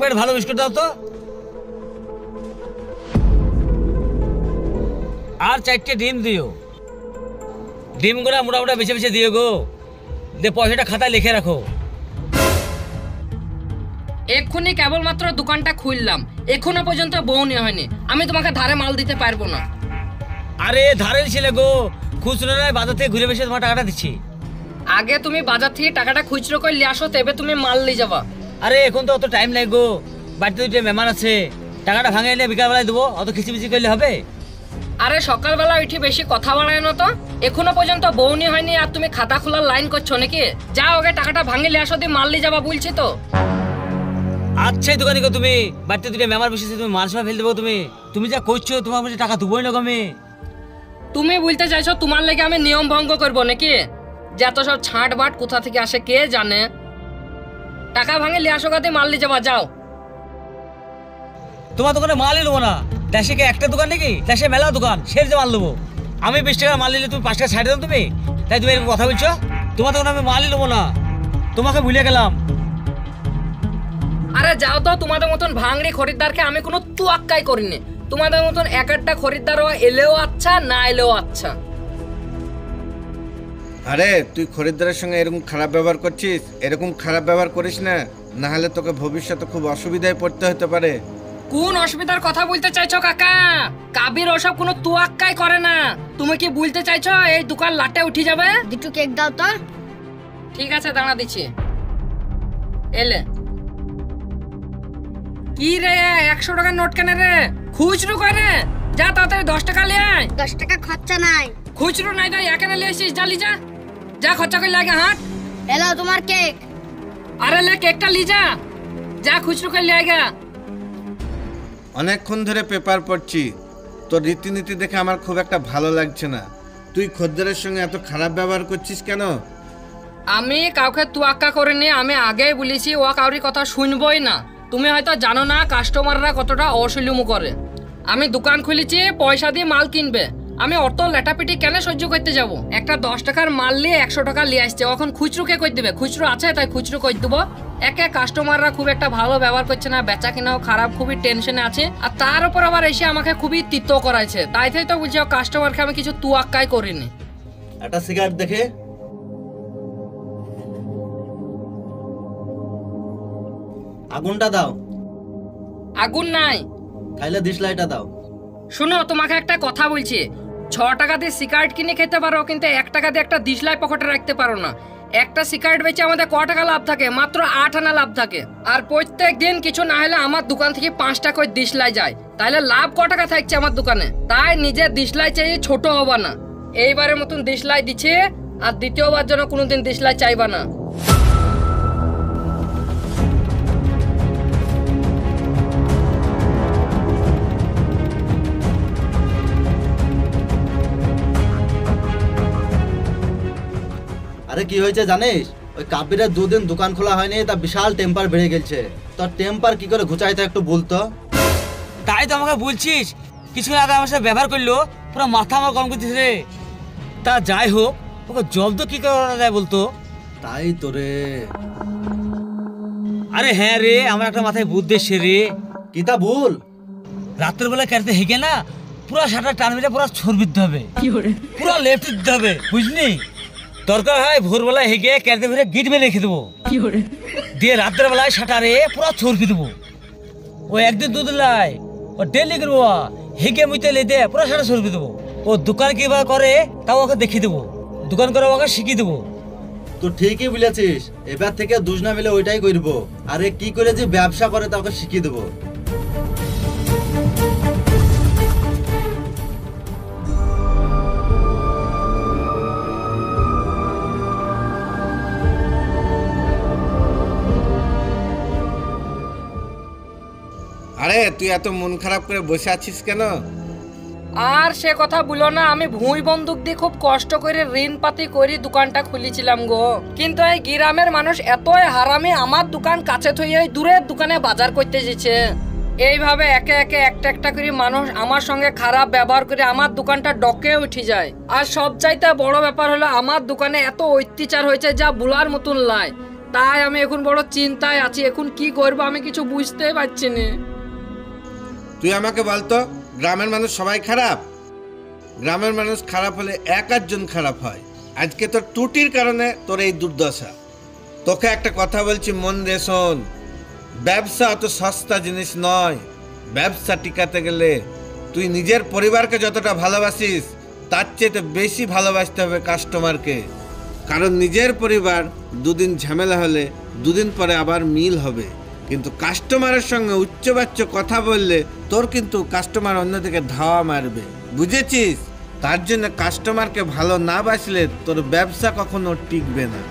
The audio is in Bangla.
প্যাকেট ভালো বিস্কুট দাও তো। আর 4টে ডিম দিও। ডিমগুলো মোটামুটি বেছে বেছে দিও গো। দে পয়সাটা খাতায় লিখে রাখো। এক্ষুনি কেবলমাত্র দোকানটা খুললাম, এখনো পর্যন্ত বউনি হয়নি। আমি তোমাকে ধারে মাল দিতে পারবো না। আরে ধারের ছেলে গো, খুচরো নয়, বাজার থেকে ঘুরে বেশি তোমার টাকাটা দিচ্ছি। আগে তুমি বাজার থেকে টাকাটা খুচরো করে নিয়ে আসো, তবে তুমি মাল নিয়ে যাবা। আরে এখন তো অত টাইম নাই গো, বাড়িতে 2টে মেহমান আছে। টাকাটা ভাঙে এনে বিকালবেলায় দেবো, অত খিচিমিচি করলে হবে? আরে সকালবেলা উঠে বেশি কথা বাড়ায় না তো। এখনো পর্যন্ত বউনি হয়নি আর তুমি খাতা খোলার লাইন করছো নাকি? যাও আগে টাকাটা ভাঙে নিয়ে আসো, দিয়ে মাল নিয়ে যাবা বলছি তো। আচ্ছা দোকানি গো, তুমি বাড়িতে 2টে মেহমান বসেছে, তুমি মাল সব ফেল দেবো? তুমি যা করছো, তোমার কাছে টাকা দেবোই না আমি। তুমি বলতে চাইছো তোমার লেগে আমি নিয়ম ভঙ্গ করবো নাকি? যত সব ছাঁট বাট কোথা থেকে আসে কে জানে। টাকা ভাঙে নিয়ে আসো, গাতে মাল নিয়ে যাবা, যাও। তোমার দোকানে মালই নেবো না। দেশে কি একটা দোকান নাকি? দেশে মেলা দোকান, সে যে মাল নেবো। আমি 20 টাকার মাল নিলে তুমি 5 টাকা ছাড়ে দাও তুমি, তাই তুমি এরকম কথা বলছো? তোমার দোকানে আমি মালই নেবো না, তোমাকে ভুলে গেলাম। আরে যাও তো, তোমাদের মতন ভাঙড়ি খরিদ্দারকে আমি কোনো তুয়াক্কাই করিনি। তোমাদের মতন একটা খরিদ্দার এলেও আচ্ছা, না এলেও আচ্ছা। আরে তুই খরিদ্দারের সঙ্গে এরকম খারাপ ব্যবহার করছিস, এরকম খারাপ ব্যবহার করিস না, না হলে তোকে ভবিষ্যতে খুব অসুবিধায় পড়তে হতে পারে। কোন অসুবিধার কথা বলতে চাইছো কাকা? কাবির ওসব কোনো তুয়াক্কাই করে না। তুমি কি বলতে চাইছো এই দোকান লাটে উঠে যাবে? দুটো কেক দাও তো। ঠিক আছে, দাঁড়া দিচ্ছি। এলে কি রে, 100 টাকার নোট কেন রে? খুচরো করে যা, তাড়াতাড়ি 10 টাকা নিয়ে আয়। 10 টাকা খরচা নাই। খুচরো নাই তাই এখানে নিয়ে এসেছিস, জালি যা, যা খরচা করে লাগে হাট। এলো তোমার কেক। আরে লে কেকটা লি যা, যা খুচরো করে লাগা। অনেকক্ষণ ধরে পেপার পড়ছি, তোর রীতিনীতি দেখে আমার খুব একটা ভালো লাগছে না। তুই খদ্দেরের সঙ্গে এত খারাপ ব্যবহার করছিস কেন? আমি কাউকে তুয়াক্কা করিনি, আমি আগেই বলেছি ও কাউরি কথা শুনবই না। তুমি হয়তো জানো না কাস্টমাররা কতটা অসুলুমু করে। আমি দোকান খুলেছি পয়সা দিয়ে মাল কিনবে, আমি অত লেটাপিটি কেন সহ্য করতে যাব? একটা 10 টাকার মাল নিয়ে 100 টাকা নিয়ে আসছে, এখন খুচরো কে করে দেবে? খুচরো আছে তাই খুচরো করে দেবো। একে কাস্টমাররা খুব একটা ভালো ব্যবহার করছে না, বেচা কিনাও খারাপ, খুবই টেনশনে আছে। আর তার উপর আবার এসে আমাকে খুবই তিতো করাইছে, তাই তো বলছি কাস্টমারকে আমি কিছু তুয়াক্কাই করিনি। একটা সিগারেট দেখে। আগুনটা দাও। আগুন নাই। তাইলে দিশলাইটা দাও। শুনো, তোমাকে একটা কথা বলছি, 6 টাকা দিয়ে সিগারেট কিনে খেতে পারো, কিন্তু 1 টাকা দিয়ে একটা দিশলাই পকেটে রাখতে পারো না। একটা সিগারেট বেচে আমাদের ক টাকা লাভ থাকে? মাত্র 8 আনা লাভ থাকে। আর প্রত্যেক দিন কিছু না হলে আমার দোকান থেকে 5 টাকা করে দিশলাই যায়, তাহলে লাভ ক টাকা থাকছে আমার দোকানে? তাই নিজের দিশলাই চাই, ছোট হবা না। এইবারের মতন দিশলাই দিচ্ছে, আর দ্বিতীয়বার যেন কোনোদিন দিশলাই চাইবা না। আরে কি হয়েছে জানিস? ওই কাবিরের 2 দিন দোকান খোলা হয়নি, তা বিশাল টেম্পার বেড়ে গেছে। তোর টেম্পার কি করে ঘুচাইতে একটু বলতো। তাই তো আমাকে বলছিস, কিছু আগে আমার সাথে ব্যবহার করলো, পুরো মাথা আমার গরম করতেছে রে। তা যাই হোক, ওকে জব তো কি করা যায় বলতো? তাই তো রে। আরে হ্যাঁ রে, আমার একটা মাথায় বুদ্ধি এসছে রে। কি তা বল? রাত্রের বেলা ক্যারতে হেগে না, পুরো শাটার টান মেরে পুরো ছোর বিদ্ধ হবে, পুরো লেফট দিতে হবে, বুঝলি? দরকার হয় ভোরবেলায় হেগে ক্যারতে ভরে গিট মেরে রেখে দেবো, দিয়ে রাত্রের বেলায় শাটারে পুরো ছড়পি দেবো। ও একদিন 2 দিন লাই, ও ডেলি করবো, হেগে মুইতে লেদে পুরো শাটার ছড়পি দেবো। ও দোকান কিভাবে করে তাও ওকে দেখিয়ে দেবো, দোকান করে ওকে শিখিয়ে দেবো। তুই ঠিকই বলেছিস, এবার থেকে দুজনা মিলে ওইটাই করবো। আরে কি করে যে ব্যবসা করে তা ওকে শিখিয়ে দেবো। আরে তুই এত মন খারাপ করে বসে আছিস কেন? আর সে কথা বলো না, আমি ভুঁই বন্দুক দিয়ে খুব কষ্ট করে ঋণ পাতি করে দোকানটা খুলেছিলাম গো। কিন্তু এই গ্রামের মানুষ এতই হারামি, আমার দোকান কাছে থইয়ে দূরের দোকানে বাজার করতে যেছে। এইভাবে একে একে একটা একটা করে মানুষ আমার সঙ্গে খারাপ ব্যবহার করে আমার দোকানটা ডকে উঠে যায়। আর সবচাইতে বড় ব্যাপার হলো আমার দোকানে এত অত্যাচার হয়েছে যা বলার মতন লাই। তাই আমি এখন বড় চিন্তায় আছি, এখন কি করবো আমি কিছু বুঝতেই পারছি না। তুই আমাকে বলতো, গ্রামের মানুষ সবাই খারাপ? গ্রামের মানুষ খারাপ হলে এক আধজন খারাপ হয়। আজকে তোর ত্রুটির কারণে তোর এই দুর্দশা। তোকে একটা কথা বলছি, মন দিয়ে শোন। ব্যবসা অত সস্তা জিনিস নয়। ব্যবসা টিকাতে গেলে তুই নিজের পরিবারকে যতটা ভালোবাসিস তার চেয়ে বেশি ভালোবাসতে হবে কাস্টমারকে। কারণ নিজের পরিবার দুদিন ঝামেলা হলে দুদিন পরে আবার মিল হবে, কিন্তু কাস্টমারের সঙ্গে উচ্চবাচ্য কথা বললে তোর কিন্তু কাস্টমার অন্যদিকে ধাওয়া মারবে, বুঝেছিস? তার জন্য কাস্টমারকে ভালো না বাসলে তোর ব্যবসা কখনো টিকবে না।